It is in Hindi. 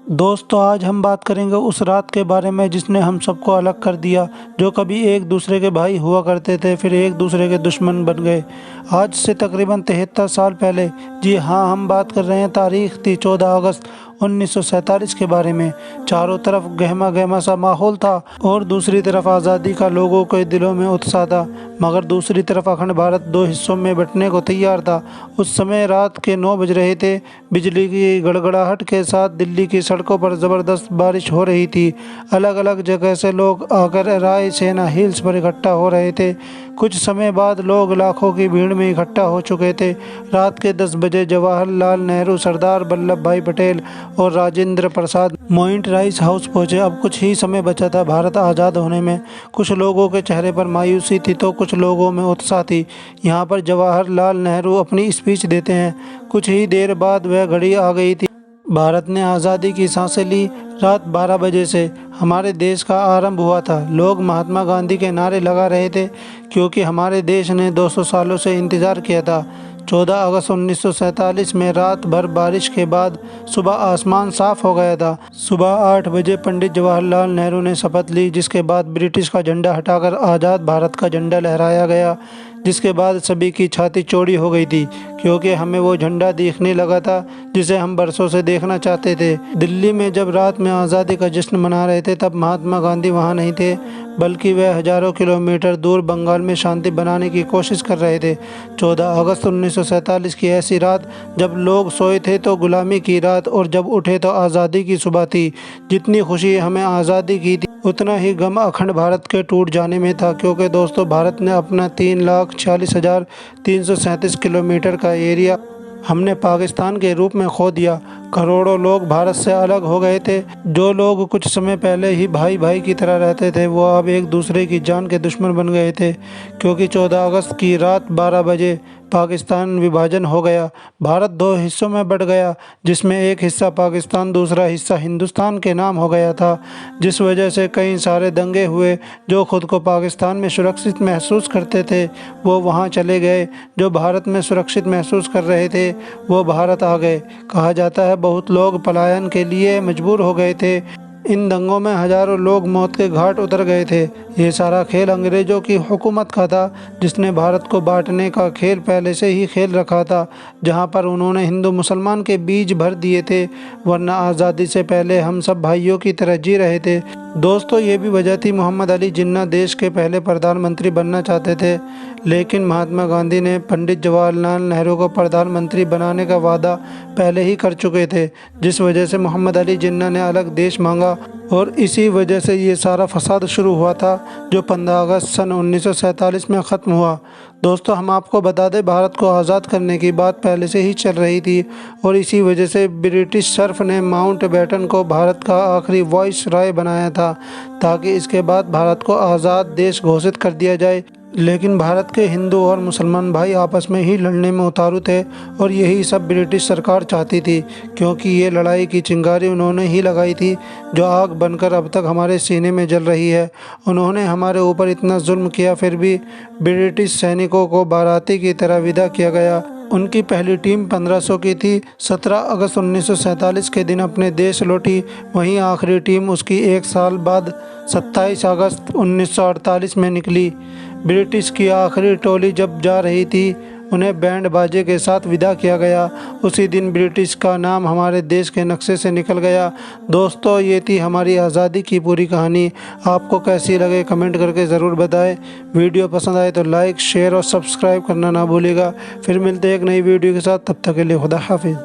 दोस्तों आज हम बात करेंगे उस रात के बारे में जिसने हम सबको अलग कर दिया। जो कभी एक दूसरे के भाई हुआ करते थे फिर एक दूसरे के दुश्मन बन गए। आज से तकरीबन 73 साल पहले, जी हाँ, हम बात कर रहे हैं, तारीख थी 14 अगस्त 1947 के बारे में। चारों तरफ गहमा गहमा सा माहौल था और दूसरी तरफ आज़ादी का लोगों के दिलों में उत्साह था। मगर दूसरी तरफ अखंड भारत दो हिस्सों में बंटने को तैयार था। उस समय रात के 9 बज रहे थे। बिजली की गड़गड़ाहट के साथ दिल्ली की सड़कों पर ज़बरदस्त बारिश हो रही थी। अलग अलग जगह से लोग आकर राय सेना हिल्स पर इकट्ठा हो रहे थे। कुछ समय बाद लोग लाखों की भीड़ में इकट्ठा हो चुके थे। रात के 10 बजे जवाहरलाल नेहरू, सरदार वल्लभ भाई पटेल और राजेंद्र प्रसाद मॉइंट राइस हाउस पहुंचे। अब कुछ ही समय बचा था भारत आज़ाद होने में। कुछ लोगों के चेहरे पर मायूसी थी तो कुछ लोगों में उत्साह थी। यहाँ पर जवाहरलाल नेहरू अपनी स्पीच देते हैं। कुछ ही देर बाद वह घड़ी आ गई थी। भारत ने आज़ादी की सांसें ली। रात 12 बजे से हमारे देश का आरंभ हुआ था। लोग महात्मा गांधी के नारे लगा रहे थे क्योंकि हमारे देश ने 200 सालों से इंतज़ार किया था। 14 अगस्त 1947 में रात भर बारिश के बाद सुबह आसमान साफ हो गया था। सुबह 8 बजे पंडित जवाहरलाल नेहरू ने शपथ ली, जिसके बाद ब्रिटिश का झंडा हटाकर आज़ाद भारत का झंडा लहराया गया। जिसके बाद सभी की छाती चौड़ी हो गई थी क्योंकि हमें वो झंडा देखने लगा था जिसे हम बरसों से देखना चाहते थे। दिल्ली में जब रात में आज़ादी का जश्न मना रहे थे तब महात्मा गांधी वहाँ नहीं थे, बल्कि वह हजारों किलोमीटर दूर बंगाल में शांति बनाने की कोशिश कर रहे थे। 14 अगस्त 1947 की ऐसी रात जब लोग सोए थे तो गुलामी की रात, और जब उठे तो आज़ादी की सुबह थी। जितनी खुशी हमें आज़ादी की थी उतना ही गम अखंड भारत के टूट जाने में था, क्योंकि दोस्तों भारत ने अपना 3,46,337 किलोमीटर का एरिया हमने पाकिस्तान के रूप में खो दिया। करोड़ों लोग भारत से अलग हो गए थे। जो लोग कुछ समय पहले ही भाई भाई की तरह रहते थे वो अब एक दूसरे की जान के दुश्मन बन गए थे, क्योंकि 14 अगस्त की रात 12 बजे पाकिस्तान विभाजन हो गया। भारत दो हिस्सों में बट गया, जिसमें एक हिस्सा पाकिस्तान, दूसरा हिस्सा हिंदुस्तान के नाम हो गया था। जिस वजह से कई सारे दंगे हुए। जो खुद को पाकिस्तान में सुरक्षित महसूस करते थे वो वहाँ चले गए, जो भारत में सुरक्षित महसूस कर रहे थे वो भारत आ गए। कहा जाता है बहुत लोग पलायन के लिए मजबूर हो गए थे। इन दंगों में हजारों लोग मौत के घाट उतर गए थे। ये सारा खेल अंग्रेज़ों की हुकूमत का था, जिसने भारत को बांटने का खेल पहले से ही खेल रखा था, जहां पर उन्होंने हिंदू मुसलमान के बीज भर दिए थे। वरना आज़ादी से पहले हम सब भाइयों की तरह जी रहे थे। दोस्तों ये भी वजह थी मोहम्मद अली जिन्ना देश के पहले प्रधानमंत्री बनना चाहते थे, लेकिन महात्मा गांधी ने पंडित जवाहरलाल नेहरू को प्रधानमंत्री बनाने का वादा पहले ही कर चुके थे, जिस वजह से मोहम्मद अली जिन्ना ने अलग देश मांगा और इसी वजह से ये सारा फसाद शुरू हुआ था जो 15 अगस्त सन 1947 में ख़त्म हुआ। दोस्तों हम आपको बता दें भारत को आज़ाद करने की बात पहले से ही चल रही थी और इसी वजह से ब्रिटिश सरफ ने माउंटबेटन को भारत का आखिरी वॉइस राय बनाया था, ताकि इसके बाद भारत को आज़ाद देश घोषित कर दिया जाए। लेकिन भारत के हिंदू और मुसलमान भाई आपस में ही लड़ने में उतारू थे और यही सब ब्रिटिश सरकार चाहती थी, क्योंकि ये लड़ाई की चिंगारी उन्होंने ही लगाई थी जो आग बनकर अब तक हमारे सीने में जल रही है। उन्होंने हमारे ऊपर इतना जुल्म किया, फिर भी ब्रिटिश सैनिकों को बाराती की तरह विदा किया गया। उनकी पहली टीम 1500 की थी। 17 अगस्त 1947 के दिन अपने देश लौटी। वहीं आखिरी टीम उसकी एक साल बाद 27 अगस्त 1948 में निकली। ब्रिटिश की आखिरी टोली जब जा रही थी उन्हें बैंड बाजे के साथ विदा किया गया। उसी दिन ब्रिटिश का नाम हमारे देश के नक्शे से निकल गया। दोस्तों ये थी हमारी आज़ादी की पूरी कहानी। आपको कैसी लगे कमेंट करके ज़रूर बताएं। वीडियो पसंद आए तो लाइक, शेयर और सब्सक्राइब करना ना भूलिएगा। फिर मिलते हैं एक नई वीडियो के साथ, तब तक के लिए खुदा हाफिज़।